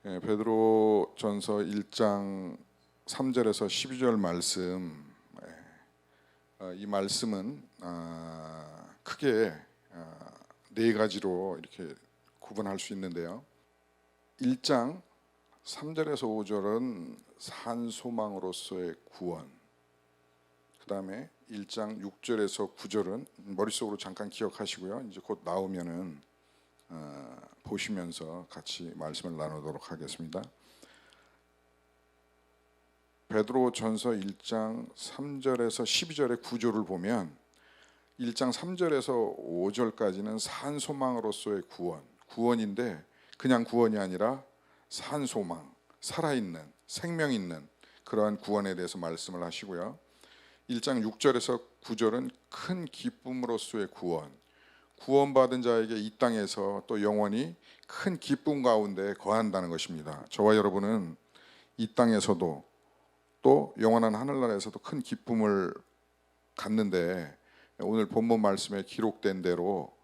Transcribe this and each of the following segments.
베드로전서 1장 3절에서 12절 말씀, 이 말씀은 크게 네 가지로 이렇게 구분할 수 있는데요. 1장 3절에서 5절은 산 소망으로서의 구원, 그 다음에 1장 6절에서 9절은 머릿속으로 잠깐 기억하시고요. 이제 곧 나오면은 보시면서 같이 말씀을 나누도록 하겠습니다. 베드로전서 1장 3절에서 12절의 구조를 보면 1장 3절에서 5절까지는 산 소망으로서의 구원인데 그냥 구원이 아니라 산 소망, 살아있는, 생명 있는 그러한 구원에 대해서 말씀을 하시고요. 1장 6절에서 9절은 큰 기쁨으로서의 구원받은 자에게 이 땅에서 또 영원히 큰 기쁨 가운데 거한다는 것입니다. 저와 여러분은 이 땅에서도 또 영원한 하늘나라에서도 큰 기쁨을 갖는데, 오늘 본문 말씀에 기록된 대로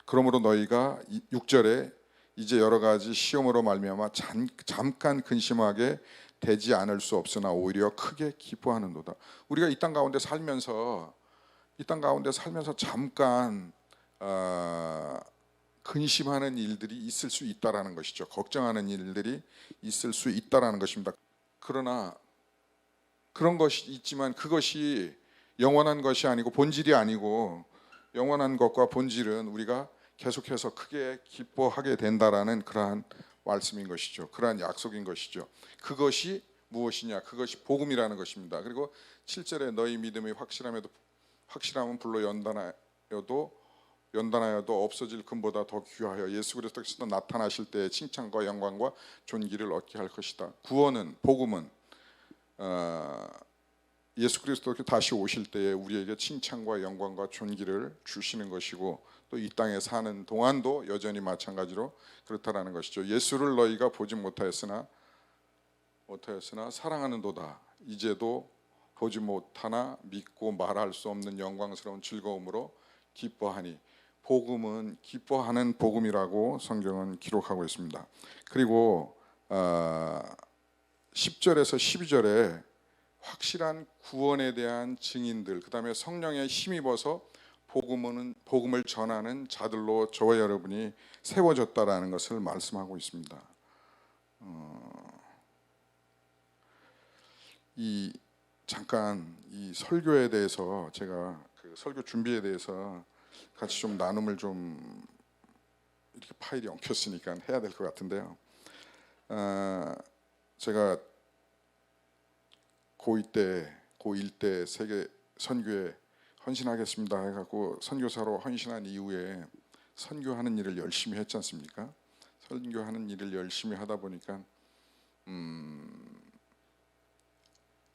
그러므로 너희가 6절에 이제 여러 가지 시험으로 말미암아 잠깐 근심하게 되지 않을 수 없으나 오히려 크게 기뻐하는도다. 우리가 이 땅 가운데 살면서 잠깐 근심하는 일들이 있을 수 있다라는 것이죠. 걱정하는 일들이 있을 수 있다라는 것입니다. 그러나 그런 것이 있지만 그것이 영원한 것이 아니고 본질이 아니고, 영원한 것과 본질은 우리가 계속해서 크게 기뻐하게 된다라는 그러한 말씀인 것이죠. 그러한 약속인 것이죠. 그것이 무엇이냐? 그것이 복음이라는 것입니다. 그리고 7절에 너희 믿음이 확실함은 불로 연단하여도 없어질 금보다 더 귀하여 예수 그리스도께서 나타나실 때의 칭찬과 영광과 존귀를 얻게 할 것이다. 구원은, 복음은 예수 그리스도께 다시 오실 때에 우리에게 칭찬과 영광과 존귀를 주시는 것이고, 또 이 땅에 사는 동안도 여전히 마찬가지로 그렇다라는 것이죠. 예수를 너희가 보지 못하였으나 사랑하는도다. 이제도 보지 못하나 믿고 말할 수 없는 영광스러운 즐거움으로 기뻐하니. 복음은 기뻐하는 복음이라고 성경은 기록하고 있습니다. 그리고 10절에서 12절에 확실한 구원에 대한 증인들, 그 다음에 성령에 힘입어서 복음을 전하는 자들로 저와 여러분이 세워졌다라는 것을 말씀하고 있습니다. 잠깐 이 설교에 대해서, 제가 그 설교 준비에 대해서 같이 좀 나눔을 좀, 이렇게 파일이 엉켰으니까 해야 될 것 같은데요. 제가 고1 때 세계 선교에 헌신하겠습니다 해갖고 선교사로 헌신한 이후에 선교하는 일을 열심히 했지 않습니까? 선교하는 일을 열심히 하다 보니까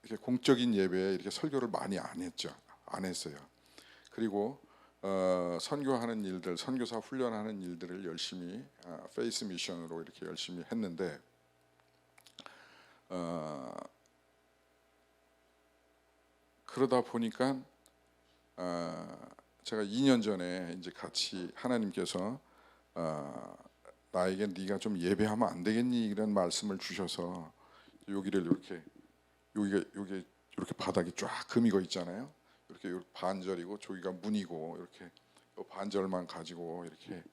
이렇게 공적인 예배에 이렇게 설교를 많이 안 했어요. 그리고 선교하는 일들, 선교사 훈련하는 일들을 열심히 페이스 미션으로 이렇게 열심히 했는데, 그러다 보니까 제가 2년 전에 이제 같이 하나님께서 나에게 네가 좀 예배하면 안 되겠니? 이런 말씀을 주셔서 여기를 여기 이렇게 바닥이 쫙 금이 거 있잖아요. 이렇게 반절이고 저기가 문이고, 이렇게 반절만 가지고 이렇게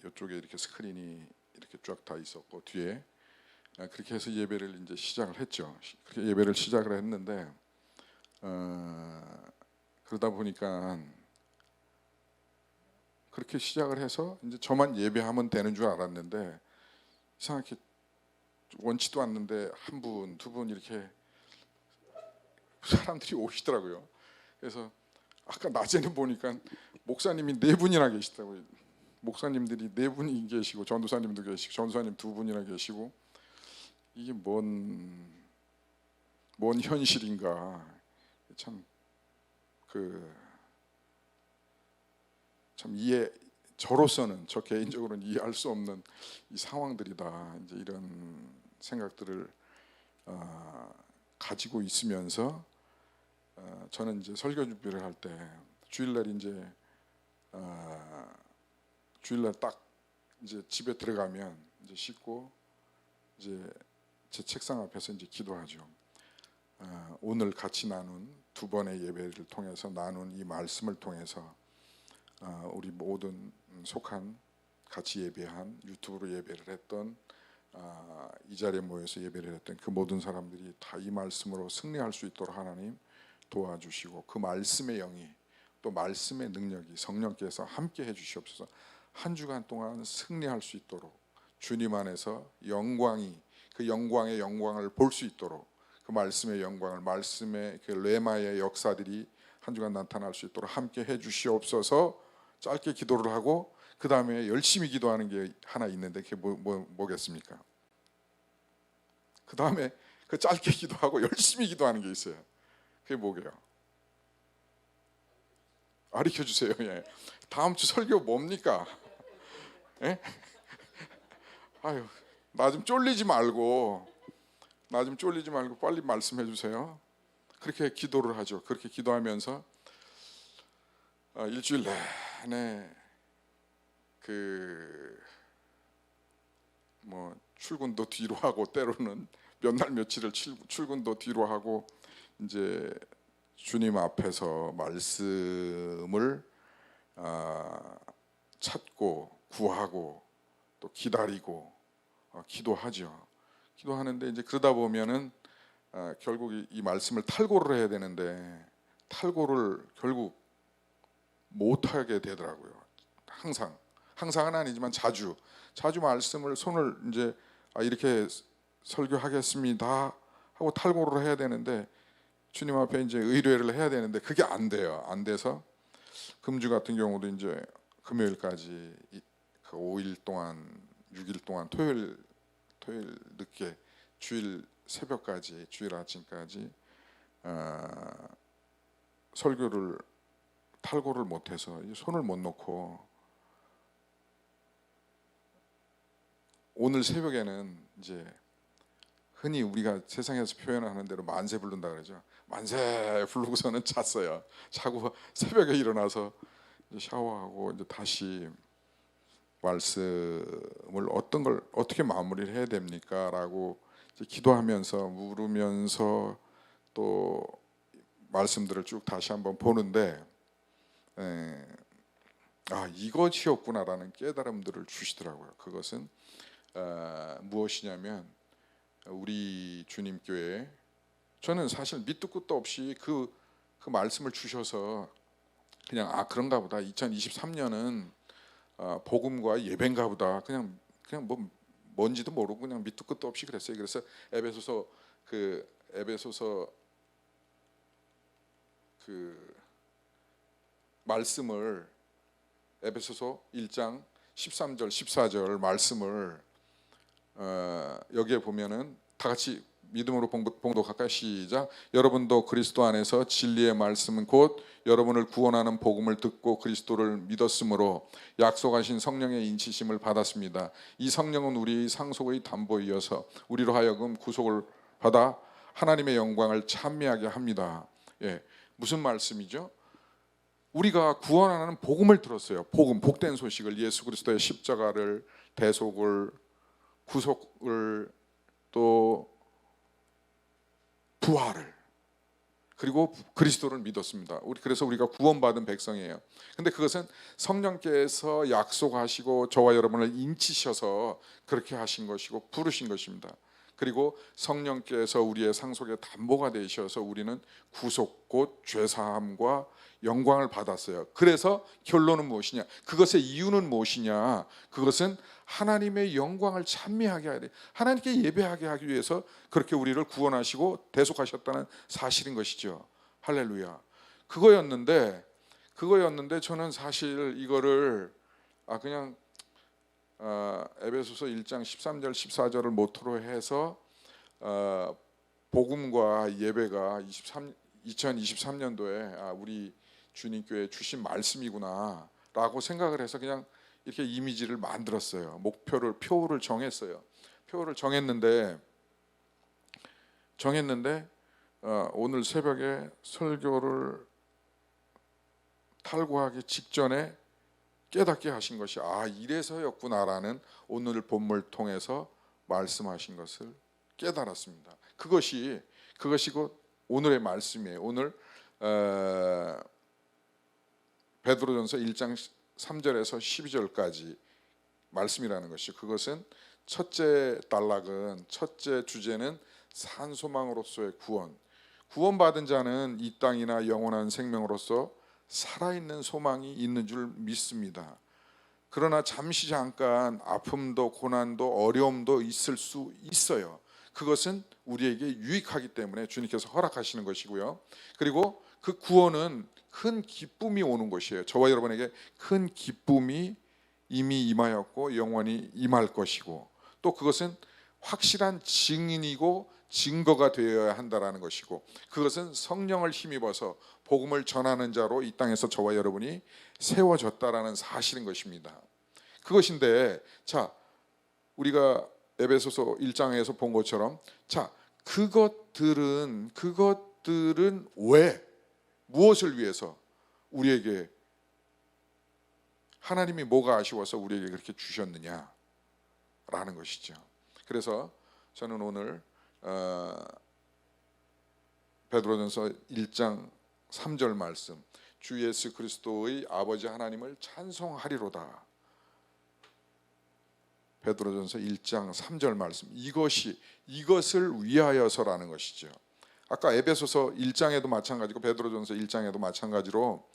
이쪽에 이렇게 스크린이 이렇게 쫙 다 있었고, 뒤에 그렇게 해서 예배를 이제 시작을 했죠. 그렇게 예배를 시작을 했는데 그러다 보니까 그렇게 시작을 해서 이제 저만 예배하면 되는 줄 알았는데, 이상하게 원치도 않는데 한 분, 두 분 이렇게 사람들이 오시더라고요. 그래서 아까 낮에는 보니까 목사님이 4분이나 계시더라고요. 목사님들이 4분이 계시고, 전도사님도 계시고, 전도사님 2분이나 계시고, 이게 뭔 현실인가. 저로서는, 저 개인적으로는 이해할 수 없는 이 상황들이다. 이제 이런 생각들을 가지고 있으면서 저는 이제 설교 준비를 할 때 주일날 딱 이제 집에 들어가면 이제 씻고 이제 제 책상 앞에서 이제 기도하죠. 오늘 같이 나눈 두 번의 예배를 통해서 나눈 이 말씀을 통해서 우리 모든 속한 같이 예배한 유튜브로 예배를 했던 이 자리에 모여서 예배를 했던 그 모든 사람들이 다 이 말씀으로 승리할 수 있도록 하나님 도와주시고 그 말씀의 영이 또 말씀의 능력이 성령께서 함께 해주시옵소서. 한 주간 동안 승리할 수 있도록 주님 안에서 영광이 그 영광의 영광을 볼 수 있도록 그 말씀의 영광을 말씀의 그 레마의 역사들이 한 주간 나타날 수 있도록 함께 해주시옵소서. 짧게 기도를 하고 그 다음에 열심히 기도하는 게 하나 있는데 그게 뭐겠습니까? 그 다음에 그 짧게 기도하고 열심히 기도하는 게 있어요. 그게 뭐게요? 가르쳐 주세요. 예. 다음 주 설교 뭡니까? 예? 아유, 나 좀 쫄리지 말고 빨리 말씀해 주세요. 그렇게 기도를 하죠. 그렇게 기도하면서 일주일 내내 출근도 뒤로 하고 때로는 몇 날 며칠을 출근도 뒤로 하고 이제 주님 앞에서 말씀을 찾고 구하고 또 기다리고 기도하죠. 기도하는데 이제 그러다 보면은 결국 이 말씀을 탈고를 해야 되는데 탈고를 결국 못하게 되더라고요. 항상은 아니지만 자주 말씀을 손을 이제 이렇게 설교하겠습니다 하고 탈고를 해야 되는데 주님 앞에 이제 의뢰를 해야 되는데 그게 안 돼요. 안 돼서 금주 같은 경우도 이제 금요일까지 그 5일 동안 6일 동안 토요일 늦게 주일 새벽까지 주일 아침까지 설교를 탈고를 못해서 손을 못 놓고 오늘 새벽에는 이제 흔히 우리가 세상에서 표현하는 대로 만세 부른다 그러죠. 만세 부르고서는 잤어요. 자고 새벽에 일어나서 이제 샤워하고 이제 다시 말씀을 어떤 걸 어떻게 마무리를 해야 됩니까라고 이제 기도하면서 물으면서 또 말씀들을 쭉 다시 한번 보는데 이것이었구나라는 깨달음들을 주시더라고요. 그것은 무엇이냐면 우리 주님 교회 저는 사실 밑도 끝도 없이 그 말씀을 주셔서 그냥 그런가 보다 2023년은 복음과 예배인가 보다 그냥 뭔지도 모르고 그냥 밑도 끝도 없이 그랬어요. 그래서 에베소서 그 말씀을 에베소서 1장 13절 14절 말씀을 여기에 보면은 다 같이 믿음으로 봉독할까요? 시작. 여러분도 그리스도 안에서 진리의 말씀은 곧 여러분을 구원하는 복음을 듣고 그리스도를 믿었으므로 약속하신 성령의 인치심을 받았습니다. 이 성령은 우리 상속의 담보이어서 우리로 하여금 구속을 받아 하나님의 영광을 찬미하게 합니다. 예, 무슨 말씀이죠? 우리가 구원하는 복음을 들었어요. 복된 소식을 예수 그리스도의 십자가를 대속을 구속을 또 부활을 그리고 그리스도를 믿었습니다. 그래서 우리가 구원받은 백성이에요. 근데 그것은 성령께서 약속하시고 저와 여러분을 인치셔서 그렇게 하신 것이고 부르신 것입니다. 그리고 성령께서 우리의 상속의 담보가 되셔서 우리는 구속 곧 죄사함과 영광을 받았어요. 그래서 결론은 무엇이냐? 그것의 이유는 무엇이냐? 그것은 하나님의 영광을 찬미하게 하게 돼. 하나님께 예배하게 하기 위해서 그렇게 우리를 구원하시고 대속하셨다는 사실인 것이죠. 할렐루야. 그거였는데 저는 사실 이거를 그냥 에베소서 1장 13절 14절을 모토로 해서 복음과 예배가 2023년도에 우리 주님교회 주신 말씀이구나 라고 생각을 해서 그냥 이렇게 이미지를 만들었어요. 표를 정했어요. 표를 정했는데 오늘 새벽에 설교를 탈고하기 직전에 깨닫게 하신 것이 이래서였구나라는 오늘 본문을 통해서 말씀하신 것을 깨달았습니다. 그것이 곧 오늘의 말씀이에요. 오늘 베드로전서 1장 3절에서 12절까지 말씀이라는 것이, 그것은 첫째 단락은, 첫째 주제는 산소망으로서의 구원받은 자는 이 땅이나 영원한 생명으로서 살아있는 소망이 있는 줄 믿습니다. 그러나 잠시 잠깐 아픔도 고난도 어려움도 있을 수 있어요. 그것은 우리에게 유익하기 때문에 주님께서 허락하시는 것이고요. 그리고 그 구원은 큰 기쁨이 오는 것이에요. 저와 여러분에게 큰 기쁨이 이미 임하였고 영원히 임할 것이고, 또 그것은 확실한 증인이고 증거가 되어야 한다라는 것이고, 그것은 성령을 힘입어서 복음을 전하는 자로 이 땅에서 저와 여러분이 세워졌다라는 사실인 것입니다. 그것인데, 자, 우리가 에베소서 1장에서 본 것처럼, 자, 그것들은 왜, 무엇을 위해서 우리에게, 하나님이 뭐가 아쉬워서 우리에게 그렇게 주셨느냐라는 것이죠. 그래서 저는 오늘 베드로전서 1장 3절 말씀, 주 예수 그리스도의 아버지 하나님을 찬송하리로다. 베드로전서 1장 3절 말씀, 이것을 위하여서라는 것이죠. 아까 에베소서 1장에도 마찬가지고 베드로전서 1장에도 마찬가지로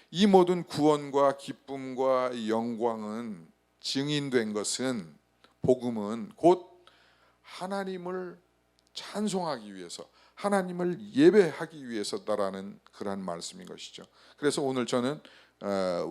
이 모든 구원과 기쁨과 영광은 증인된 것은, 복음은 곧 하나님을 찬송하기 위해서, 하나님을 예배하기 위해서다라는 그러한 말씀인 것이죠. 그래서 오늘 저는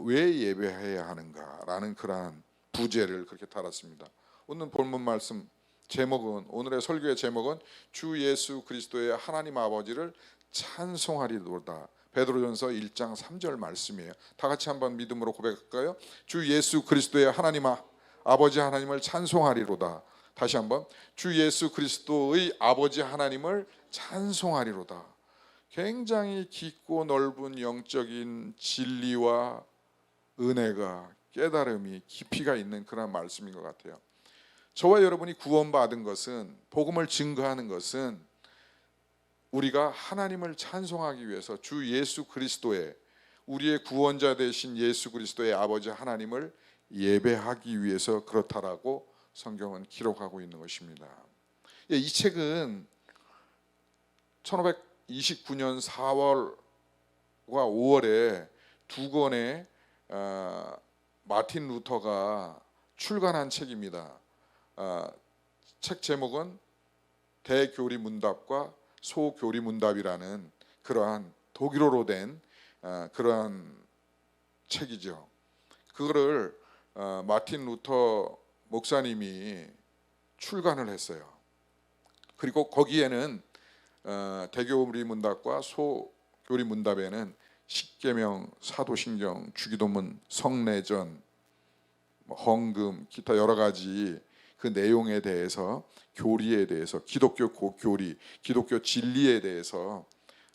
왜 예배해야 하는가라는 그러한 부제를 그렇게 달았습니다. 오늘 본문 말씀 제목은, 오늘의 설교의 제목은 주 예수 그리스도의 하나님 아버지를 찬송하리로다. 베드로전서 1장 3절 말씀이에요. 다 같이 한번 믿음으로 고백할까요? 주 예수 그리스도의 하나님 아버지 하나님을 찬송하리로다. 다시 한번, 주 예수 그리스도의 아버지 하나님을 찬송하리로다. 굉장히 깊고 넓은 영적인 진리와 은혜가, 깨달음이, 깊이가 있는 그런 말씀인 것 같아요. 저와 여러분이 구원받은 것은, 복음을 증거하는 것은 우리가 하나님을 찬송하기 위해서, 주 예수 그리스도의, 우리의 구원자 되신 예수 그리스도의 아버지 하나님을 예배하기 위해서 그렇다라고 성경은 기록하고 있는 것입니다. 이 책은 1529년 4월과 5월에 두 권의 마틴 루터가 출간한 책입니다. 책 제목은 대교리 문답과 소교리 문답이라는 그러한 독일어로 된 그러한 책이죠. 그거를 마틴 루터 목사님이 출간을 했어요. 그리고 거기에는 대교리 문답과 소교리 문답에는 십계명, 사도신경, 주기도문, 성례전, 헌금, 기타 여러 가지 그 내용에 대해서, 교리에 대해서, 기독교 교리, 기독교 진리에 대해서,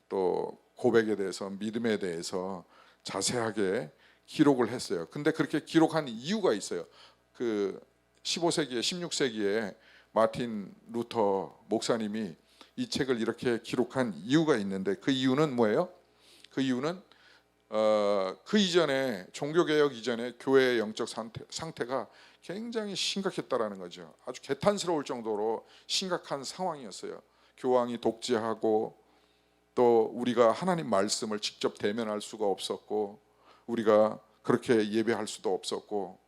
또 고백에 대해서, 믿음에 대해서 자세하게 기록을 했어요. 근데 그렇게 기록한 이유가 있어요. 그 15세기에 16세기에 마틴 루터 목사님이 이 책을 이렇게 기록한 이유가 있는데, 그 이유는 뭐예요? 그 이유는 그 이전에, 종교개혁 이전에 교회의 영적 상태가 굉장히 심각했다라는 거죠. 아주 개탄스러울 정도로 심각한 상황이었어요. 교황이 독재하고, 또 우리가 하나님 말씀을 직접 대면할 수가 없었고, 우리가 그렇게 예배할 수도 없었고,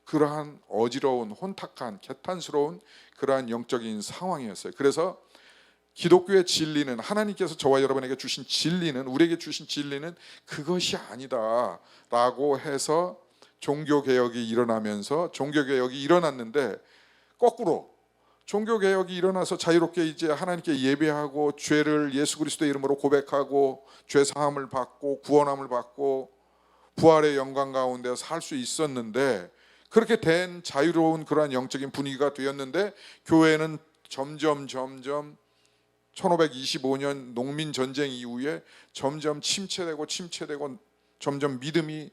그러한 어지러운, 혼탁한, 개탄스러운 그러한 영적인 상황이었어요. 그래서 기독교의 진리는, 하나님께서 저와 여러분에게 주신 진리는, 우리에게 주신 진리는 그것이 아니다 라고 해서 종교개혁이 일어나면서, 종교개혁이 일어났는데 거꾸로 종교개혁이 일어나서 자유롭게 이제 하나님께 예배하고 죄를 예수 그리스도의 이름으로 고백하고 죄 사함을 받고 구원함을 받고 부활의 영광 가운데 살 수 있었는데, 그렇게 된 자유로운 그러한 영적인 분위기가 되었는데, 교회는 점점 1525년 농민 전쟁 이후에 점점 침체되고 점점 믿음이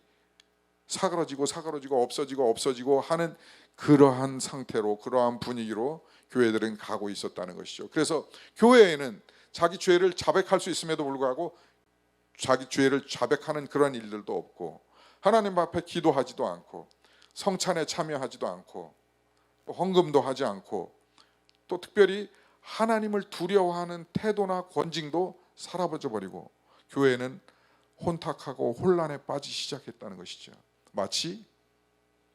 사그러지고 없어지고 하는 그러한 상태로, 그러한 분위기로 교회들은 가고 있었다는 것이죠. 그래서 교회에는 자기 죄를 자백할 수 있음에도 불구하고 자기 죄를 자백하는 그런 일들도 없고, 하나님 앞에 기도하지도 않고, 성찬에 참여하지도 않고, 또 헌금도 하지 않고, 또 특별히 하나님을 두려워하는 태도나 권징도 사라져 버리고, 교회는 혼탁하고 혼란에 빠지기 시작했다는 것이죠. 마치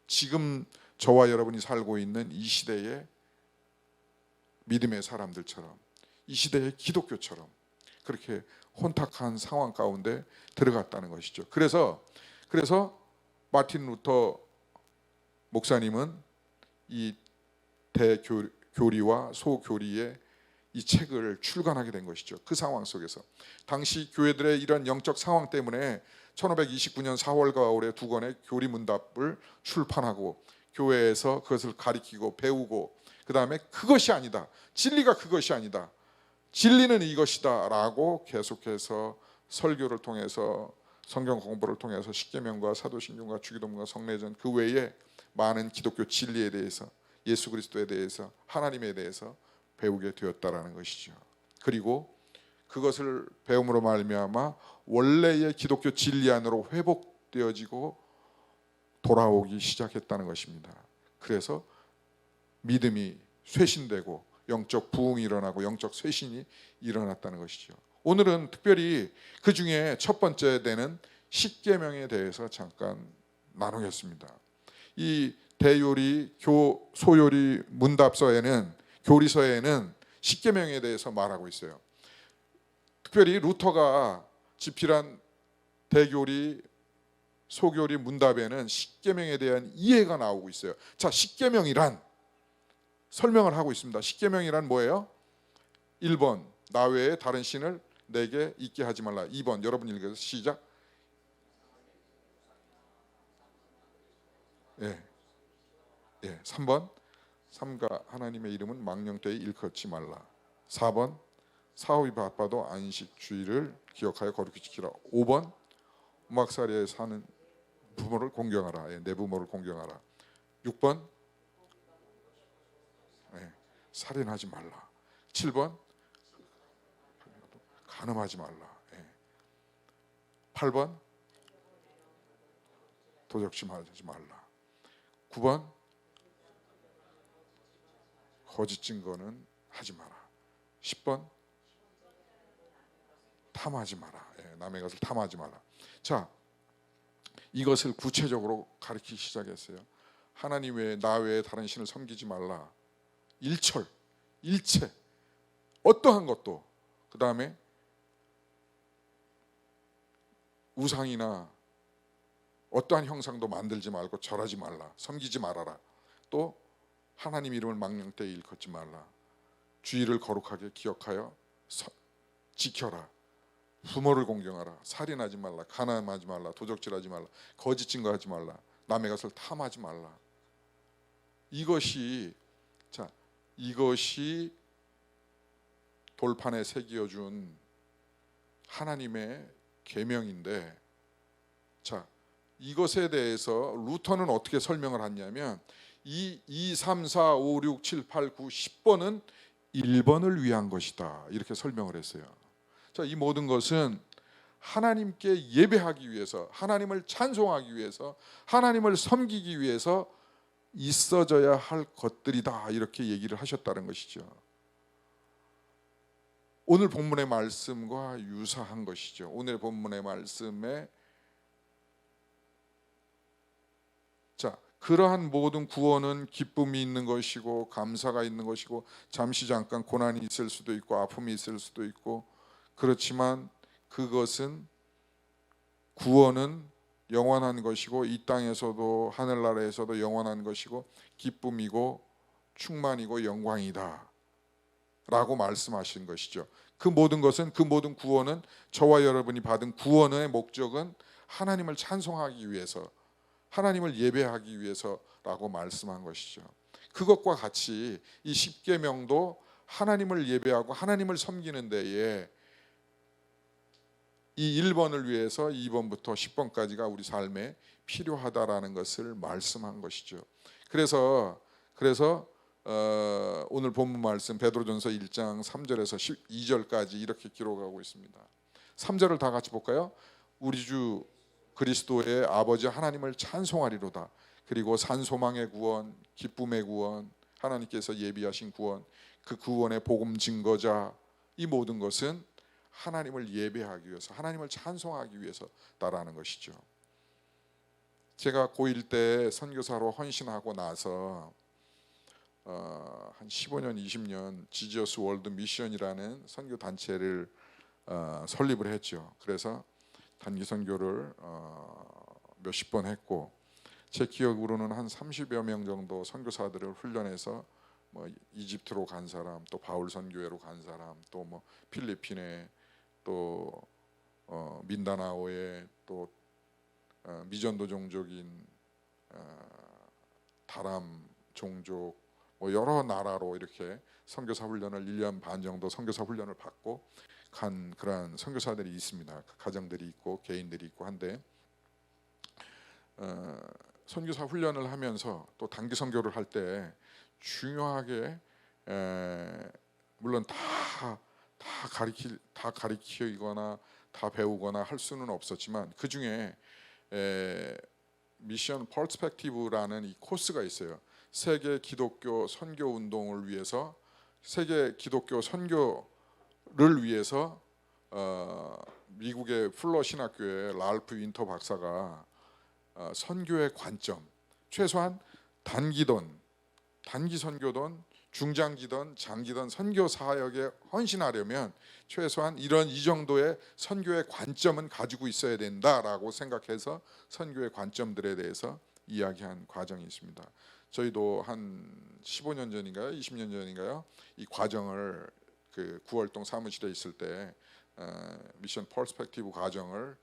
지금 저와 여러분이 살고 있는 이 시대의 믿음의 사람들처럼, 이 시대의 기독교처럼 그렇게 혼탁한 상황 가운데 들어갔다는 것이죠. 그래서 마틴 루터 목사님은 이 대교리와 소교리의 이 책을 출간하게 된 것이죠. 그 상황 속에서 당시 교회들의 이런 영적 상황 때문에 1529년 4월 가을에 두 권의 교리 문답을 출판하고, 교회에서 그것을 가리키고 배우고, 그 다음에 그것이 아니다, 진리가 그것이 아니다, 진리는 이것이다 라고 계속해서 설교를 통해서, 성경 공부를 통해서 십계명과 사도신경과 주기도문과 성례전, 그 외에 많은 기독교 진리에 대해서, 예수 그리스도에 대해서, 하나님에 대해서 배우게 되었다라는 것이죠. 그리고 그것을 배움으로 말미암아 원래의 기독교 진리 안으로 회복되어지고 돌아오기 시작했다는 것입니다. 그래서 믿음이 쇄신되고 영적 부흥이 일어나고 영적 쇄신이 일어났다는 것이죠. 오늘은 특별히 그 중에 첫 번째 되는 십계명에 대해서 잠깐 나누겠습니다. 이 대요리 소요리 문답서에는, 교리서에는 십계명에 대해서 말하고 있어요. 특별히 루터가 집필한 대교리 소교리 문답에는 십계명에 대한 이해가 나오고 있어요. 자, 십계명이란 설명을 하고 있습니다. 십계명이란 뭐예요? 1번, 나 외에 다른 신을 내게 있게 하지 말라. 2번, 여러분 읽어서 시작. 예. 3번, 삼가 하나님의 이름은 망령되이 일컫지 말라. 4번, 사업이 바빠도 안식주의를 기억하여 거룩히 지키라. 5번, 음악사리에 사는 부모를 공경하라. 내 부모를 공경하라. 6번, 살인하지 말라. 7번, 간음하지 말라. 8번, 도적질하지 말라. 9번, 거짓 증거는 하지 마라. 10번, 탐하지 마라. 남의 것을 탐하지 마라. 자, 이것을 구체적으로 가르치기 시작했어요. 하나님 외에, 나 외에 다른 신을 섬기지 말라. 일체 어떠한 것도, 그 다음에 우상이나 어떠한 형상도 만들지 말고 절하지 말라. 섬기지 말아라. 또 하나님 이름을 망령되이 일컫지 말라. 주의를 거룩하게 기억하여 지켜라. 부모를 공경하라. 살인하지 말라. 간음하지 말라. 도적질하지 말라. 거짓 증거하지 말라. 남의 것을 탐하지 말라. 이것이 돌판에 새겨준 하나님의 계명인데, 자, 이것에 대해서 루터는 어떻게 설명을 하냐면 2, 3, 4, 5, 6, 7, 8, 9, 10번은 1번을 위한 것이다, 이렇게 설명을 했어요. 자, 이 모든 것은 하나님께 예배하기 위해서, 하나님을 찬송하기 위해서, 하나님을 섬기기 위해서 있어져야 할 것들이다, 이렇게 얘기를 하셨다는 것이죠. 오늘 본문의 말씀과 유사한 것이죠. 오늘 본문의 말씀에, 자, 그러한 모든 구원은 기쁨이 있는 것이고 감사가 있는 것이고, 잠시 잠깐 고난이 있을 수도 있고 아픔이 있을 수도 있고, 그렇지만 그것은, 구원은 영원한 것이고 이 땅에서도 하늘나라에서도 영원한 것이고 기쁨이고 충만이고 영광이다 라고 말씀하신 것이죠. 그 모든 것은, 그 모든 구원은, 저와 여러분이 받은 구원의 목적은 하나님을 찬송하기 위해서, 하나님을 예배하기 위해서라고 말씀한 것이죠. 그것과 같이 이 십계명도 하나님을 예배하고 하나님을 섬기는 데에 이 1번을 위해서 2번부터 10번까지가 우리 삶에 필요하다라는 것을 말씀한 것이죠. 그래서 오늘 본문 말씀 베드로전서 1장 3절에서 12절까지 이렇게 기록하고 있습니다. 3절을 다 같이 볼까요? 우리 주 그리스도의 아버지 하나님을 찬송하리로다. 그리고 산소망의 구원, 기쁨의 구원, 하나님께서 예비하신 구원, 그 구원의 복음 증거자, 이 모든 것은 하나님을 예배하기 위해서, 하나님을 찬송하기 위해서다라는 것이죠. 제가 고1 때 선교사로 헌신하고 나서 한 15년, 20년 지저스 월드 미션이라는 선교 단체를 설립을 했죠. 그래서 단기 선교를 몇십 번 했고, 제 기억으로는 한 30여 명 정도 선교사들을 훈련해서 뭐 이집트로 간 사람, 또 바울 선교회로 간 사람, 또 뭐 필리핀에, 또 민다나오에, 또 미전도 종족인 다람 종족, 뭐 여러 나라로 이렇게 선교사 훈련을 1년 반 정도 선교사 훈련을 받고 간 그러한 선교사들이 있습니다. 가정들이 있고 개인들이 있고 한데, 선교사 훈련을 하면서 또 단기 선교를 할 때 중요하게, 물론 다 가리키거나 다 배우거나 할 수는 없었지만, 그 중에 미션 퍼스펙티브라는 이 코스가 있어요. 세계 기독교 선교 운동을 위해서, 세계 기독교 선교를 위해서 미국의 풀러 신학교의 랄프 윈터 박사가 선교의 관점, 최소한 단기든 단기 선교든 중장기든 장기든 선교 사역에 헌신하려면 최소한 이 정도의 선교의 관점은 가지고 있어야 된다라고 생각해서 선교의 관점들에 대해서 이야기한 과정이 있습니다. 저희도 한 15년 전인가요, 20년 전인가요, 이 과정을 그 구월동 사무실에 있을 때 미션 퍼스펙티브 과정을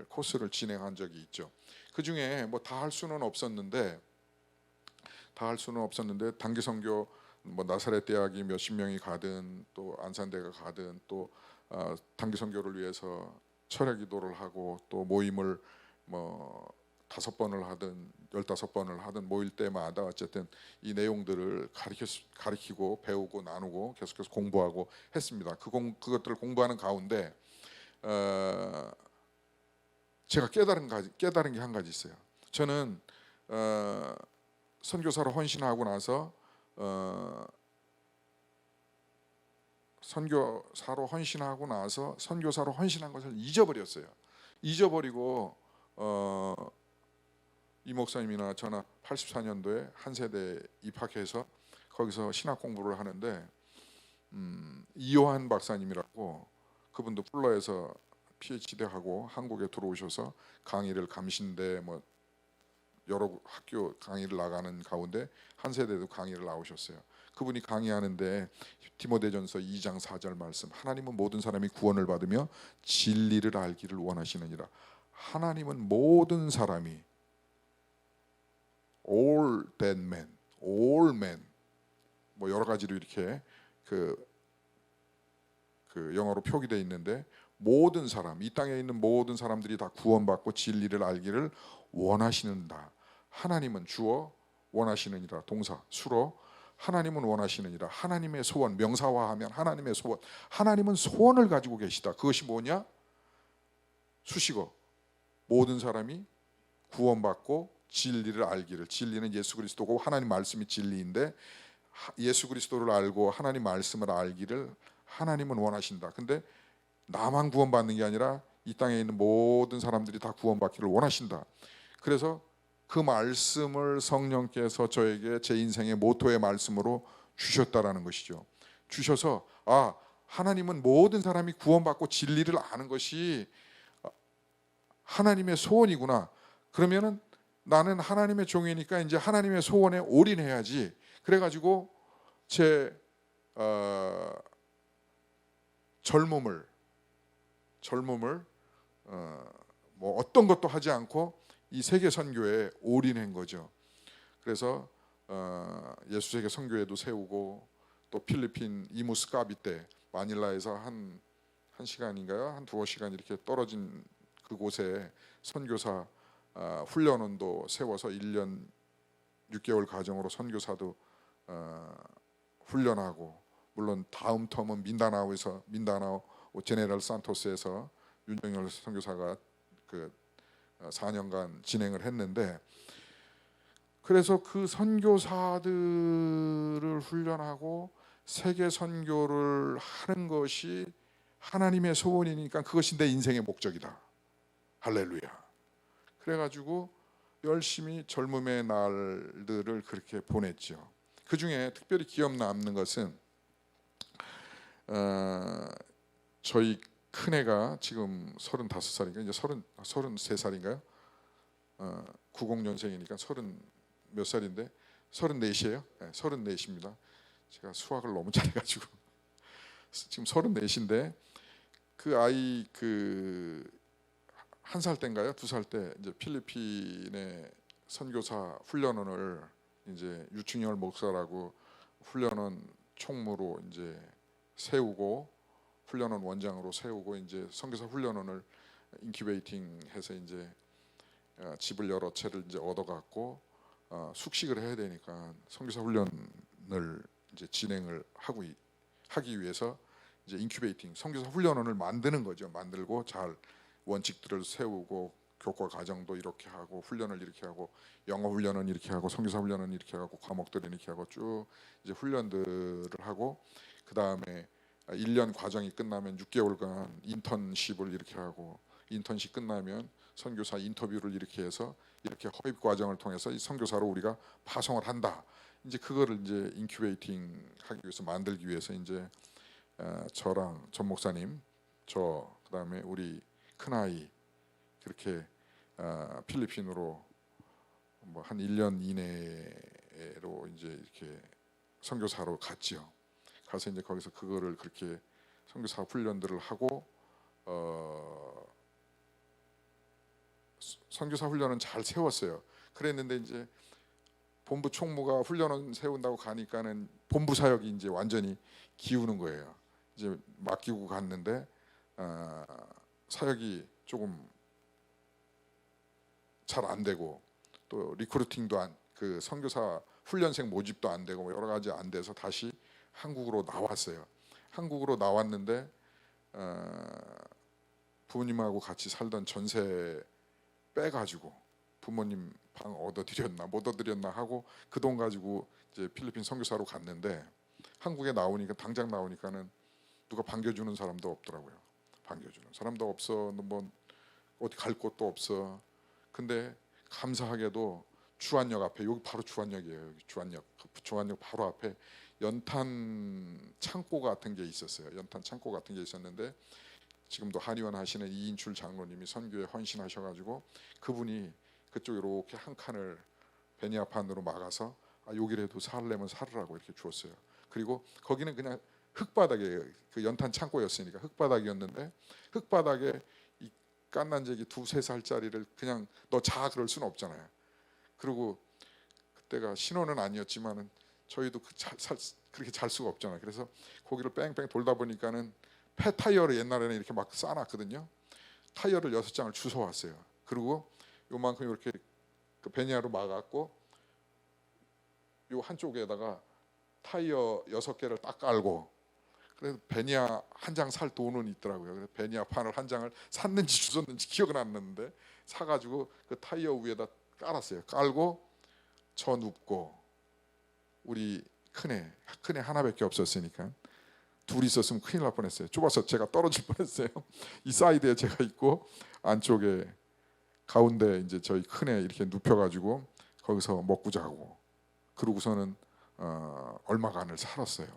코스를 진행한 적이 있죠. 그 중에 뭐 다 할 수는 없었는데 단기 선교, 뭐 나사렛 대학이 몇십 명이 가든, 또 안산대가 가든, 또 단기 선교를 위해서 철야 기도를 하고, 또 모임을 뭐 5번을 하든 15번을 하든 모일 때마다 어쨌든 이 내용들을 가리키고 배우고 나누고 계속해서 공부하고 했습니다. 그것들을 공부하는 가운데 제가 깨달은 게 한 가지 있어요. 저는 선교사로 헌신하고 나서 선교사로 헌신한 것을 잊어버렸어요. 잊어버리고 이 목사님이나 저나 84년도에 한 세대에 입학해서 거기서 신학 공부를 하는데, 이요한 박사님이라고, 그분도 플러에서 PhD 하고 한국에 들어오셔서 강의를 감신대 뭐 여러 학교 강의를 나가는 가운데 한 세대도 강의를 나오셨어요. 그분이 강의하는데 디모데전서 2장 4절 말씀, 하나님은 모든 사람이 구원을 받으며 진리를 알기를 원하시느니라. 하나님은 모든 사람이, all that men, all men, 뭐 여러 가지로 이렇게 그 영어로 표기되어 있는데, 모든 사람, 이 땅에 있는 모든 사람들이 다 구원받고 진리를 알기를 원하시는다. 하나님은 주어, 원하시느니라 동사, 수로, 하나님은 원하시느니라. 하나님의 소원, 명사화하면 하나님의 소원, 하나님은 소원을 가지고 계시다. 그것이 뭐냐? 수식어, 모든 사람이 구원받고 진리를 알기를. 진리는 예수 그리스도고 하나님 말씀이 진리인데, 예수 그리스도를 알고 하나님 말씀을 알기를 하나님은 원하신다. 근데 나만 구원받는 게 아니라 이 땅에 있는 모든 사람들이 다 구원받기를 원하신다. 그래서 그 말씀을 성령께서 저에게 제 인생의 모토의 말씀으로 주셨다라는 것이죠. 주셔서 하나님은 모든 사람이 구원받고 진리를 아는 것이 하나님의 소원이구나. 그러면은 나는 하나님의 종이니까 이제 하나님의 소원에 올인해야지. 그래가지고 제 젊음을 뭐 어떤 것도 하지 않고 이 세계 선교에 올인한 거죠. 그래서 예수세계 선교회도 세우고, 또 필리핀 이무스카비 때 마닐라에서 한 한 시간인가요? 한 두어 시간 이렇게 떨어진 그곳에 선교사 훈련원도 세워서 1년 6개월 과정으로 선교사도 훈련하고, 물론 다음 텀은 민다나오 제네럴 산토스에서 윤정열 선교사가 그 4년간 진행을 했는데, 그래서 그 선교사들을 훈련하고 세계 선교를 하는 것이 하나님의 소원이니까 그것이 내 인생의 목적이다. 할렐루야. 그래가지고 열심히 젊음의 날들을 그렇게 보냈죠. 그 중에 특별히 기억 남는 것은 저희 큰애가 지금 35살인가 이제 33살인가요? 90년생이니까 30 몇 살인데 34이에요. 네, 34입니다. 제가 수학을 너무 잘해가지고 지금 34인데 그 아이 한 살 때인가요? 2살 때 이제 필리핀의 선교사 훈련원을 이제 유충열 목사라고 훈련원 총무로 이제 세우고, 훈련원 원장으로 세우고, 이제 선교사 훈련원을 인큐베이팅해서 이제 집을 여러 채를 이제 얻어갖고 숙식을 해야 되니까 선교사 훈련을 이제 진행을 하기 위해서 이제 인큐베이팅 선교사 훈련원을 만드는 거죠. 만들고 잘 원칙들을 세우고 교과 과정도 이렇게 하고 훈련을 이렇게 하고 영어 훈련은 이렇게 하고 선교사 훈련은 이렇게 하고 과목들은 이렇게 하고 쭉 이제 훈련들을 하고, 그 다음에 1년 과정이 끝나면 6개월간 인턴십을 이렇게 하고, 인턴십 끝나면 선교사 인터뷰를 이렇게 해서 이렇게 허입 과정을 통해서 이 선교사로 우리가 파송을 한다. 이제 그거를 이제 인큐베이팅 하기 위해서 만들기 위해서 이제 저랑 전 목사님, 저 그다음에 우리 큰 아이 그렇게 필리핀으로 뭐 한 1년 이내로 이제 이렇게 선교사로 갔지요. 가서 이제 거기서 그거를 그렇게 선교사 훈련들을 하고 선교사 훈련은 잘 세웠어요. 그랬는데 이제 본부 총무가 훈련원 세운다고 가니까는 본부 사역이 이제 완전히 기우는 거예요. 이제 맡기고 갔는데 사역이 조금 잘 안 되고, 또 리크루팅도 그 선교사 훈련생 모집도 안 되고 여러 가지 안 돼서 다시 한국으로 나왔어요. 한국으로 나왔는데 부모님하고 같이 살던 전세 빼가지고 부모님 방 얻어드렸나 못 얻어드렸나 하고 그 돈 가지고 이제 필리핀 선교사로 갔는데, 한국에 나오니까 당장 나오니까는 누가 반겨주는 사람도 없더라고요. 반겨주는 사람도 없어. 뭐 어디 갈 곳도 없어. 근데 감사하게도 주안역 앞에, 여기 바로 주안역이에요. 여기 주안역 바로 앞에 연탄 창고 같은 게 있었어요. 연탄 창고 같은 게 있었는데 지금도 한의원 하시는 이인출 장로님이 선교에 헌신하셔가지고 그분이 그쪽 이렇게 한 칸을 베니아판으로 막아서 여기라도 살려면 살으라고 이렇게 주었어요. 그리고 거기는 그냥 흙바닥에, 그 연탄 창고였으니까 흙바닥이었는데 흙바닥에 이 깐난제기 2-3살짜리를 그냥 너 자 그럴 수는 없잖아요. 그리고 그때가 신혼은 아니었지만은 저희도 그렇게 잘 수가 없잖아요. 그래서 거기를 뺑뺑 돌다 보니까는 폐타이어를 옛날에는 이렇게 막 쌓아놨거든요. 타이어를 6장을 주워왔어요. 그리고 요만큼 이렇게 그 베니아로 막았고 요 한쪽에다가 타이어 6개를 딱 깔고, 그래서 베니아 한 장 살 돈은 있더라고요. 그래서 베니아 판을 한 장을 샀는지 주웠는지 기억은 안 나는데 사가지고 그 타이어 위에다 깔았어요. 깔고 저 눕고, 우리 큰애 하나밖에 없었으니까 둘이 있었으면 큰일 날 뻔했어요. 좁아서 제가 떨어질 뻔했어요. 이 사이드에 제가 있고 안쪽에 가운데 이제 저희 큰애 이렇게 눕혀가지고 거기서 먹고 자고, 그러고서는 얼마간을 살았어요.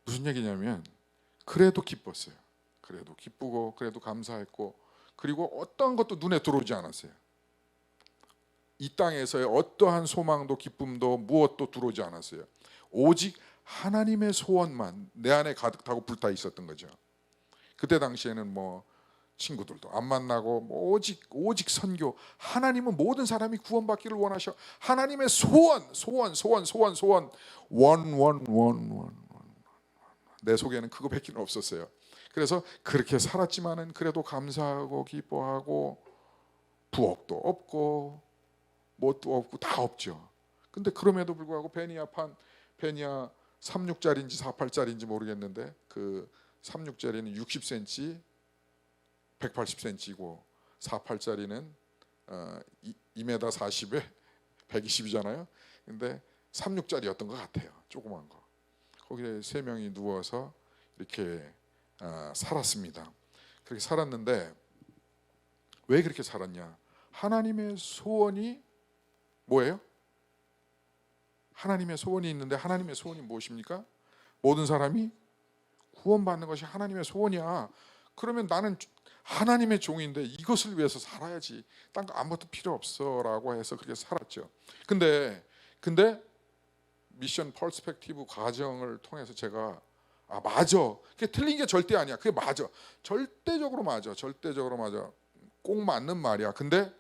무슨 얘기냐면 그래도 기뻤어요. 그래도 기쁘고 그래도 감사했고, 그리고 어떠한 것도 눈에 들어오지 않았어요. 이 땅에서의 어떠한 소망도 기쁨도 무엇도 들어오지 않았어요. 오직 하나님의 소원만 내 안에 가득 타고 불타 있었던 거죠. 그때 당시에는 뭐 친구들도 안 만나고 뭐 오직 선교, 하나님은 모든 사람이 구원받기를 원하셔. 하나님의 소원 원. 내 속에는 그거밖에 없었어요. 그래서 그렇게 살았지만은 그래도 감사하고 기뻐하고 부엌도 없고 뭣도 없고 다 없죠. 근데 그럼에도 불구하고 베니아 36짜리인지 48짜리인지 모르겠는데 그 36짜리는 60cm 180cm이고 48짜리는 2m 40에 120이잖아요. 근데 36짜리였던 것 같아요. 조그만 거. 거기에 세 명이 누워서 이렇게 살았습니다. 그렇게 살았는데 왜 그렇게 살았냐? 하나님의 소원이 뭐예요? 하나님의 소원이 있는데 하나님의 소원이 무엇입니까? 모든 사람이 구원받는 것이 하나님의 소원이야. 그러면 나는 하나님의 종인데 이것을 위해서 살아야지. 딴 거 아무것도 필요 없어라고 해서 그렇게 살았죠. 근데 미션 퍼스펙티브 과정을 통해서 제가 맞아. 그게 틀린 게 절대 아니야. 그게 맞아. 절대적으로 맞아. 절대적으로 맞아. 꼭 맞는 말이야. 근데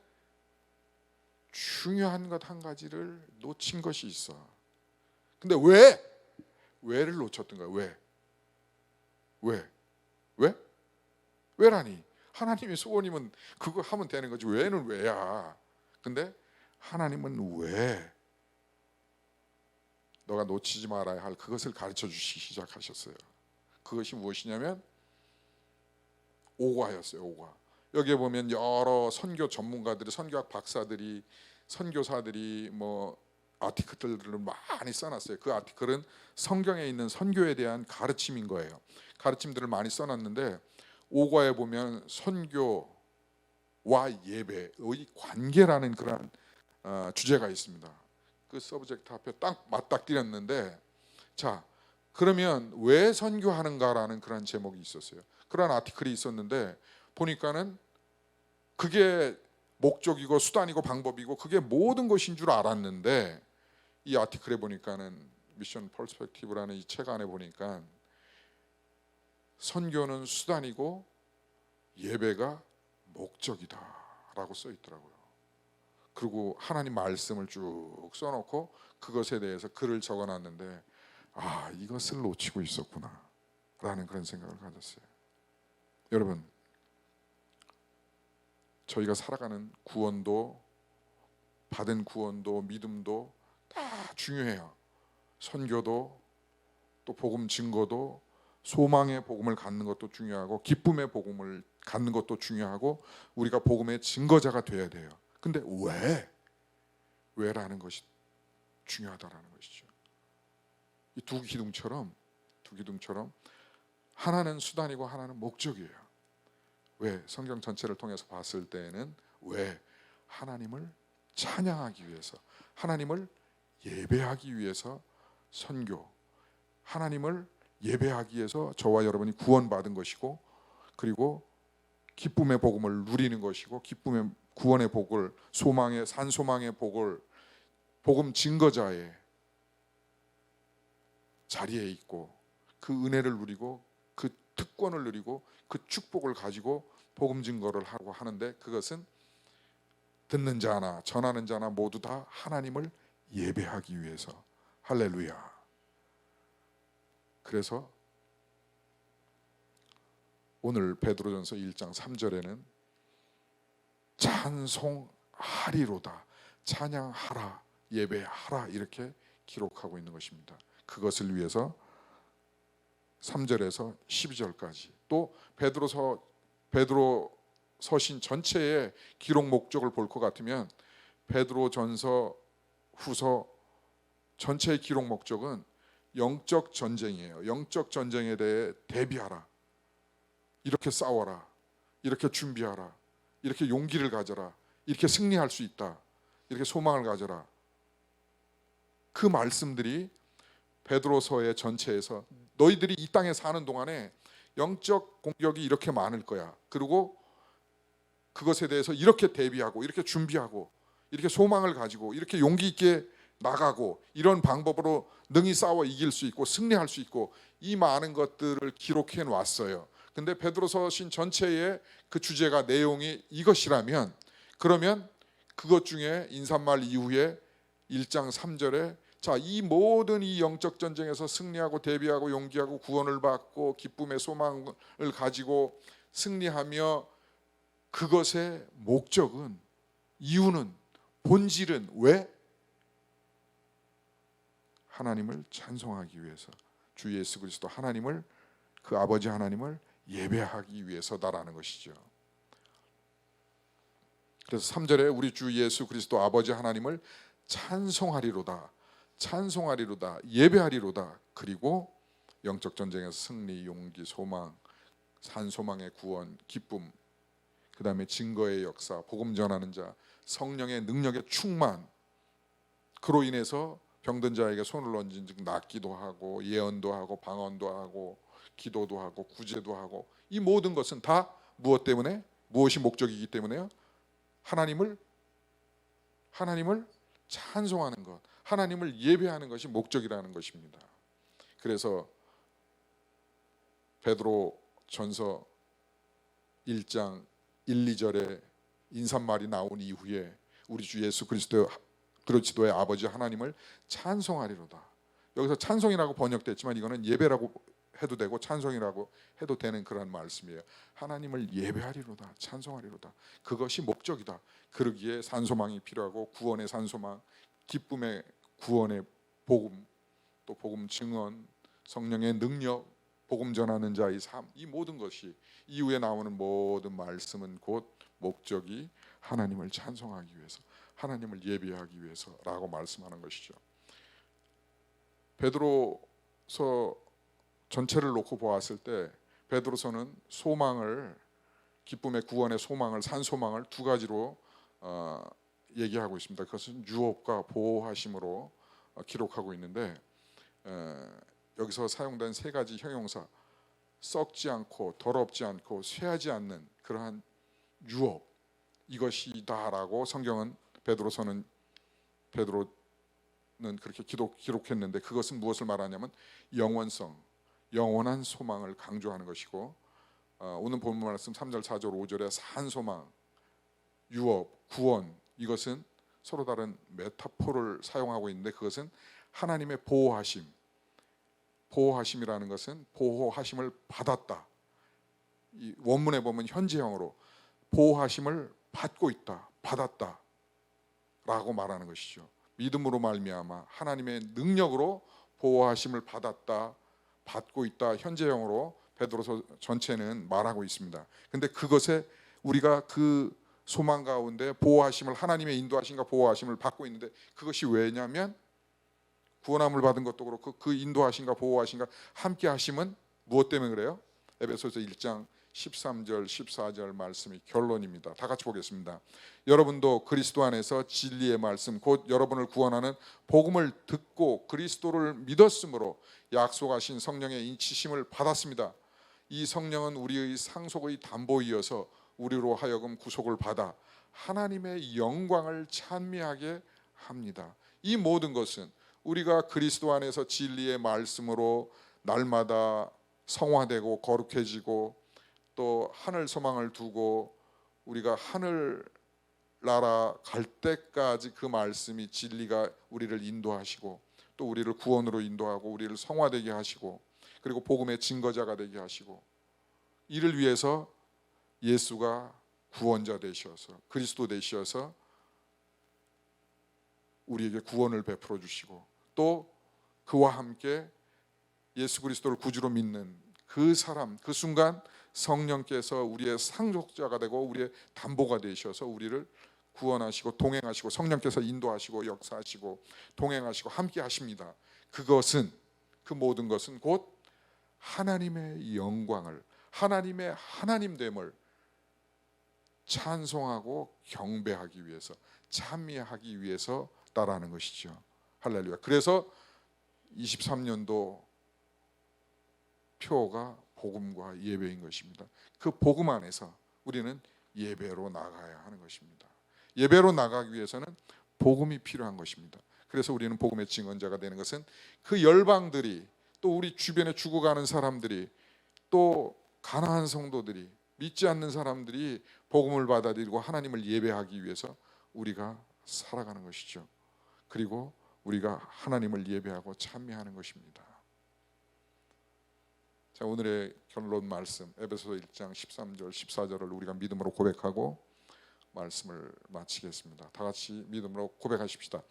중요한 것 한 가지를 놓친 것이 있어. 근데 왜를 놓쳤던 거야? 왜라니? 하나님의 소원이면 그거 하면 되는 거지. 왜는 왜야? 근데 하나님은 왜 너가 놓치지 말아야 할 그것을 가르쳐 주시기 시작하셨어요. 그것이 무엇이냐면 오과였어요. 오과. 여기에 보면 여러 선교 전문가들이, 선교학 박사들이, 선교사들이 뭐 아티클들을 많이 써놨어요. 그 아티클은 성경에 있는 선교에 대한 가르침인 거예요. 가르침들을 많이 써놨는데 오과에 보면 선교와 예배의 관계라는 그런 주제가 있습니다. 그 서브젝트 앞에 딱 맞닥뜨렸는데, 자 그러면 왜 선교하는가라는 그런 제목이 있었어요. 그런 아티클이 있었는데 보니까는 그게 목적이고 수단이고 방법이고 그게 모든 것인 줄 알았는데, 이 아티클에 보니까는 미션 퍼스펙티브라는 이 책 안에 보니까 선교는 수단이고 예배가 목적이다라고 써 있더라고요. 그리고 하나님 말씀을 쭉 써놓고 그것에 대해서 글을 적어놨는데, 이것을 놓치고 있었구나 라는 그런 생각을 가졌어요. 여러분, 저희가 살아가는 구원도, 받은 구원도, 믿음도 다 중요해요. 선교도, 또 복음 증거도, 소망의 복음을 갖는 것도 중요하고 기쁨의 복음을 갖는 것도 중요하고 우리가 복음의 증거자가 돼야 돼요. 근데 왜라는 것이 중요하다라는 것이죠. 이 두 기둥처럼 하나는 수단이고 하나는 목적이에요. 왜? 성경 전체를 통해서 봤을 때에는 왜? 하나님을 찬양하기 위해서, 하나님을 예배하기 위해서 선교, 하나님을 예배하기 위해서 저와 여러분이 구원받은 것이고, 그리고 기쁨의 복음을 누리는 것이고, 기쁨의 구원의 복을, 소망의 산소망의 복을 복음 증거자의 자리에 있고 그 은혜를 누리고 그 특권을 누리고 그 축복을 가지고 복음 증거를 하고 하는데, 그것은 듣는 자나 전하는 자나 모두 다 하나님을 예배하기 위해서. 할렐루야. 그래서 오늘 베드로전서 1장 3절에는 찬송하리로다, 찬양하라, 예배하라 이렇게 기록하고 있는 것입니다. 그것을 위해서 3절에서 12절까지 또 베드로 서신 전체의 기록 목적을 볼 것 같으면 베드로전서 후서 전체의 기록 목적은 영적 전쟁이에요. 영적 전쟁에 대해 대비하라, 이렇게 싸워라, 이렇게 준비하라, 이렇게 용기를 가져라, 이렇게 승리할 수 있다, 이렇게 소망을 가져라. 그 말씀들이 베드로서의 전체에서 너희들이 이 땅에 사는 동안에 영적 공격이 이렇게 많을 거야. 그리고 그것에 대해서 이렇게 대비하고 이렇게 준비하고 이렇게 소망을 가지고 이렇게 용기 있게 나가고 이런 방법으로 능히 싸워 이길 수 있고 승리할 수 있고, 이 많은 것들을 기록해 놨어요. 근데 베드로서신 전체의 그 주제가 내용이 이것이라면, 그러면 그것 중에 인사말 이후에 1장 3절에 자, 이 모든 이 영적 전쟁에서 승리하고 대비하고 용기하고 구원을 받고 기쁨의 소망을 가지고 승리하며, 그것의 목적은, 이유는, 본질은 왜? 하나님을 찬송하기 위해서, 주 예수 그리스도 하나님을, 그 아버지 하나님을 예배하기 위해서다라는 것이죠. 그래서 3절에 우리 주 예수 그리스도 아버지 하나님을 찬송하리로다, 찬송하리로다, 예배하리로다. 그리고 영적 전쟁에서 승리, 용기, 소망, 산소망의 구원, 기쁨, 그 다음에 증거의 역사, 복음 전하는 자, 성령의 능력의 충만, 그로 인해서 병든 자에게 손을 얹은 즉 낫기도 하고 예언도 하고 방언도 하고 기도도 하고 구제도 하고, 이 모든 것은 다 무엇 때문에? 무엇이 목적이기 때문에요? 하나님을 찬송하는 것, 하나님을 예배하는 것이 목적이라는 것입니다. 그래서 베드로 전서 1장 1, 2절에 인사말이 나온 이후에 우리 주 예수 그리스도의 아버지 하나님을 찬송하리로다. 여기서 찬송이라고 번역됐지만 이거는 예배라고 해도 되고 찬송이라고 해도 되는 그런 말씀이에요. 하나님을 예배하리로다, 찬송하리로다. 그것이 목적이다. 그러기에 산소망이 필요하고, 구원의 산소망, 기쁨의 구원의 복음, 또 복음 증언, 성령의 능력, 복음 전하는 자의 삶, 이 모든 것이, 이후에 나오는 모든 말씀은 곧 목적이 하나님을 찬송하기 위해서, 하나님을 예배하기 위해서라고 말씀하는 것이죠. 베드로서 전체를 놓고 보았을 때 베드로서는 소망을, 기쁨의 구원의 소망을, 산소망을 두 가지로 얘기하고 있습니다. 그것은 유업과 보호하심으로 기록하고 있는데, 여기서 사용된 세 가지 형용사, 썩지 않고 더럽지 않고 쇠하지 않는 그러한 유업, 이것이다라고 성경은 베드로는 그렇게 기록했는데, 그것은 무엇을 말하냐면 영원성, 영원한 소망을 강조하는 것이고, 오늘 본문 말씀 3절, 4절, 5절에 산소망, 유업, 구원, 이것은 서로 다른 메타포를 사용하고 있는데, 그것은 하나님의 보호하심이라는 것은 보호하심을 받았다. 이 원문에 보면 현재형으로 보호하심을 받고 있다, 받았다 라고 말하는 것이죠. 믿음으로 말미암아 하나님의 능력으로 보호하심을 받았다, 받고 있다, 현재형으로 베드로서 전체는 말하고 있습니다. 근데 그것에 우리가 그 소망 가운데 보호하심을, 하나님의 인도하심과 보호하심을 받고 있는데, 그것이 왜냐면 구원함을 받은 것도 그렇고 그 인도하심과 보호하심과 함께 하심은 무엇 때문에 그래요? 에베소서 1장 13절 14절 말씀이 결론입니다. 다 같이 보겠습니다. 여러분도 그리스도 안에서 진리의 말씀, 곧 여러분을 구원하는 복음을 듣고 그리스도를 믿었으므로 약속하신 성령의 인치심을 받았습니다. 이 성령은 우리의 상속의 담보이어서 우리로 하여금 구속을 받아 하나님의 영광을 찬미하게 합니다. 이 모든 것은 우리가 그리스도 안에서 진리의 말씀으로 날마다 성화되고 거룩해지고, 또 하늘 소망을 두고 우리가 하늘 나라 갈 때까지 그 말씀이, 진리가 우리를 인도하시고, 또 우리를 구원으로 인도하고 우리를 성화되게 하시고, 그리고 복음의 증거자가 되게 하시고, 이를 위해서 예수가 구원자 되셔서, 그리스도 되셔서 우리에게 구원을 베풀어 주시고, 또 그와 함께 예수 그리스도를 구주로 믿는 그 사람, 그 순간 성령께서 우리의 상속자가 되고 우리의 담보가 되셔서 우리를 구원하시고 동행하시고, 성령께서 인도하시고 역사하시고 동행하시고 함께 하십니다. 그것은, 그 모든 것은 곧 하나님의 영광을, 하나님의 하나님됨을 찬송하고 경배하기 위해서, 찬미하기 위해서다라는 것이죠. 할렐루야. 그래서 23년도 표가 복음과 예배인 것입니다. 그 복음 안에서 우리는 예배로 나가야 하는 것입니다. 예배로 나가기 위해서는 복음이 필요한 것입니다. 그래서 우리는 복음의 증언자가 되는 것은 그 열방들이, 또 우리 주변에 죽어가는 사람들이, 또 가난한 성도들이, 믿지 않는 사람들이 복음을 받아들이고 하나님을 예배하기 위해서 우리가 살아가는 것이죠. 그리고 우리가 하나님을 예배하고 찬미하는 것입니다. 자, 오늘의 결론 말씀 에베소서 1장 13절 14절을 우리가 믿음으로 고백하고 말씀을 마치겠습니다. 다 같이 믿음으로 고백하십시다.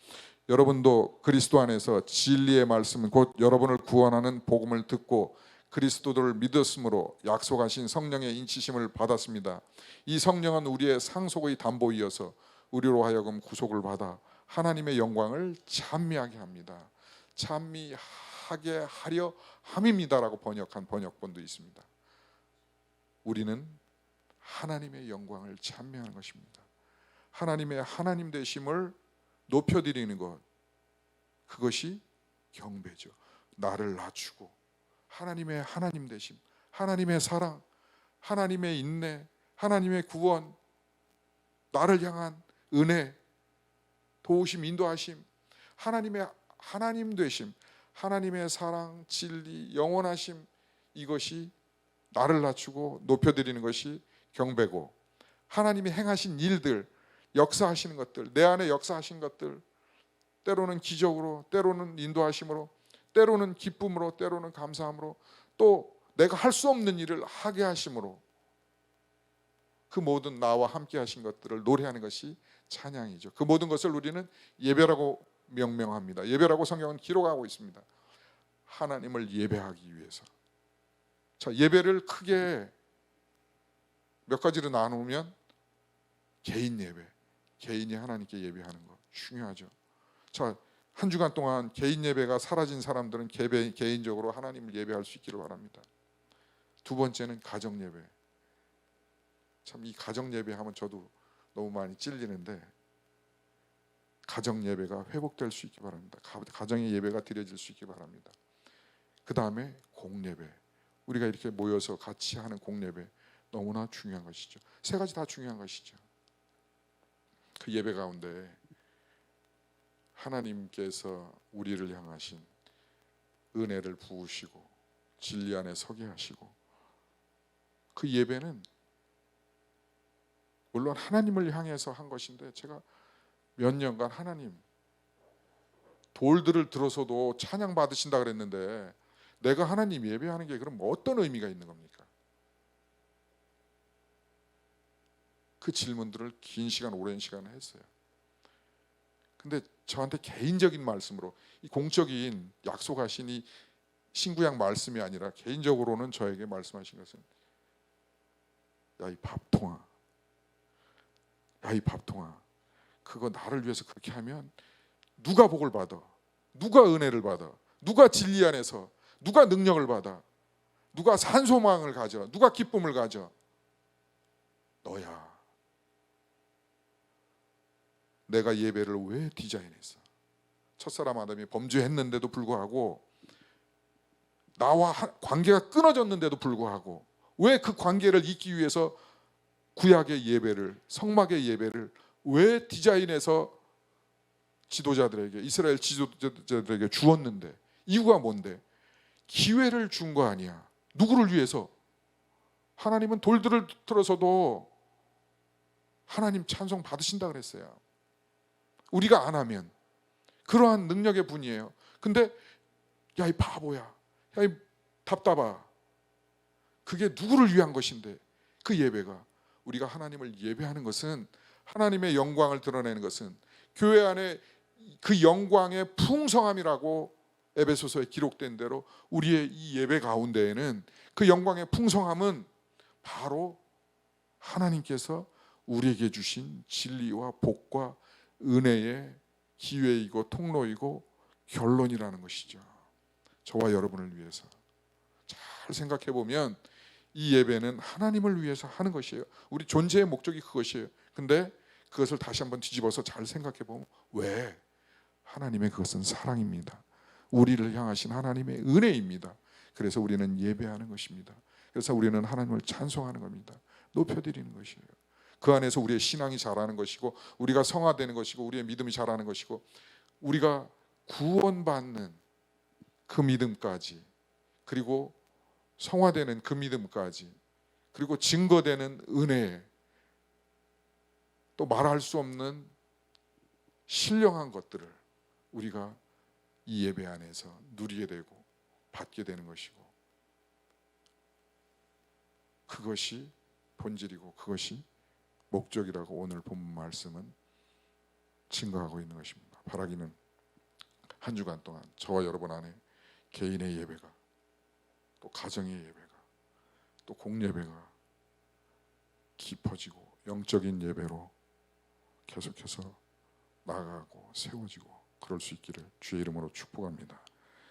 여러분도 그리스도 안에서 진리의 말씀 곧 여러분을 구원하는 복음을 듣고 그리스도를 믿었으므로 약속하신 성령의 인치심을 받았습니다. 이 성령은 우리의 상속의 담보이어서 우리로 하여금 구속을 받아 하나님의 영광을 찬미하게 합니다. 찬미하게 하려 함입니다라고 번역한 번역본도 있습니다. 우리는 하나님의 영광을 찬미하는 것입니다. 하나님의 하나님 되심을 높여드리는 것, 그것이 경배죠. 나를 낮추고 하나님의 하나님 되심, 하나님의 사랑, 하나님의 인내, 하나님의 구원, 나를 향한 은혜, 도우심, 인도하심, 하나님의 하나님 되심, 하나님의 사랑, 진리, 영원하심, 이것이 나를 낮추고 높여드리는 것이 경배고, 하나님이 행하신 일들, 역사하시는 것들, 내 안에 역사하신 것들, 때로는 기적으로, 때로는 인도하심으로, 때로는 기쁨으로, 때로는 감사함으로, 또 내가 할 수 없는 일을 하게 하심으로, 그 모든 나와 함께 하신 것들을 노래하는 것이 찬양이죠. 그 모든 것을 우리는 예배라고 명명합니다. 예배라고 성경은 기록하고 있습니다. 하나님을 예배하기 위해서. 자, 예배를 크게 몇 가지로 나누면 개인 예배, 개인이 하나님께 예배하는 것 중요하죠. 자, 한 주간 동안 개인 예배가 사라진 사람들은 개인적으로 하나님을 예배할 수 있기를 바랍니다. 두 번째는 가정 예배. 참 이 가정 예배 하면 저도 너무 많이 찔리는데, 가정 예배가 회복될 수 있기 바랍니다. 가정의 예배가 드려질 수 있기 바랍니다. 그 다음에 공예배, 우리가 이렇게 모여서 같이 하는 공예배 너무나 중요한 것이죠. 세 가지 다 중요한 것이죠. 그 예배 가운데 하나님께서 우리를 향하신 은혜를 부으시고 진리 안에 서게 하시고, 그 예배는 물론 하나님을 향해서 한 것인데, 제가 몇 년간 하나님, 돌들을 들어서도 찬양 받으신다 그랬는데 내가 하나님 예배하는 게 그럼 어떤 의미가 있는 겁니까? 그 질문들을 긴 시간, 오랜 시간을 했어요. 근데 저한테 개인적인 말씀으로, 이 공적인 약속하신 이 신구약 말씀이 아니라 개인적으로는 저에게 말씀하신 것은, 야 이 밥통아, 야 이 밥통아, 그거 나를 위해서 그렇게 하면 누가 복을 받아? 누가 은혜를 받아? 누가 진리 안에서, 누가 능력을 받아? 누가 산소망을 가져? 누가 기쁨을 가져? 너야. 내가 예배를 왜 디자인했어? 첫사람 아담이 범죄했는데도 불구하고, 나와 관계가 끊어졌는데도 불구하고, 왜 그 관계를 잇기 위해서 구약의 예배를, 성막의 예배를 왜 디자인해서 지도자들에게, 이스라엘 지도자들에게 주었는데, 이유가 뭔데? 기회를 준 거 아니야. 누구를 위해서? 하나님은 돌들을 들어서도 하나님 찬송 받으신다 그랬어요. 우리가 안 하면 그러한 능력의 분이에요. 근데 야 이 바보야, 야 이 답답아, 그게 누구를 위한 것인데? 그 예배가, 우리가 하나님을 예배하는 것은, 하나님의 영광을 드러내는 것은 교회 안에 그 영광의 풍성함이라고 에베소서에 기록된 대로, 우리의 이 예배 가운데에는 그 영광의 풍성함은 바로 하나님께서 우리에게 주신 진리와 복과 은혜의 기회이고 통로이고 결론이라는 것이죠. 저와 여러분을 위해서. 잘 생각해 보면 이 예배는 하나님을 위해서 하는 것이에요. 우리 존재의 목적이 그것이에요. 근데 그것을 다시 한번 뒤집어서 잘 생각해 보면, 왜? 하나님의 그것은 사랑입니다. 우리를 향하신 하나님의 은혜입니다. 그래서 우리는 예배하는 것입니다. 그래서 우리는 하나님을 찬송하는 겁니다. 높여드리는 것이에요. 그 안에서 우리의 신앙이 자라는 것이고, 우리가 성화되는 것이고, 우리의 믿음이 자라는 것이고, 우리가 구원받는 그 믿음까지, 그리고 성화되는 그 믿음까지, 그리고 증거되는 은혜, 또 말할 수 없는 신령한 것들을 우리가 이 예배 안에서 누리게 되고 받게 되는 것이고, 그것이 본질이고 그것이 목적이라고 오늘 본문 말씀은 증거하고 있는 것입니다. 바라기는 한 주간 동안 저와 여러분 안에 개인의 예배가, 또 가정의 예배가, 또 공예배가 깊어지고 영적인 예배로 계속해서 나아가고 세워지고 그럴 수 있기를 주의 이름으로 축복합니다.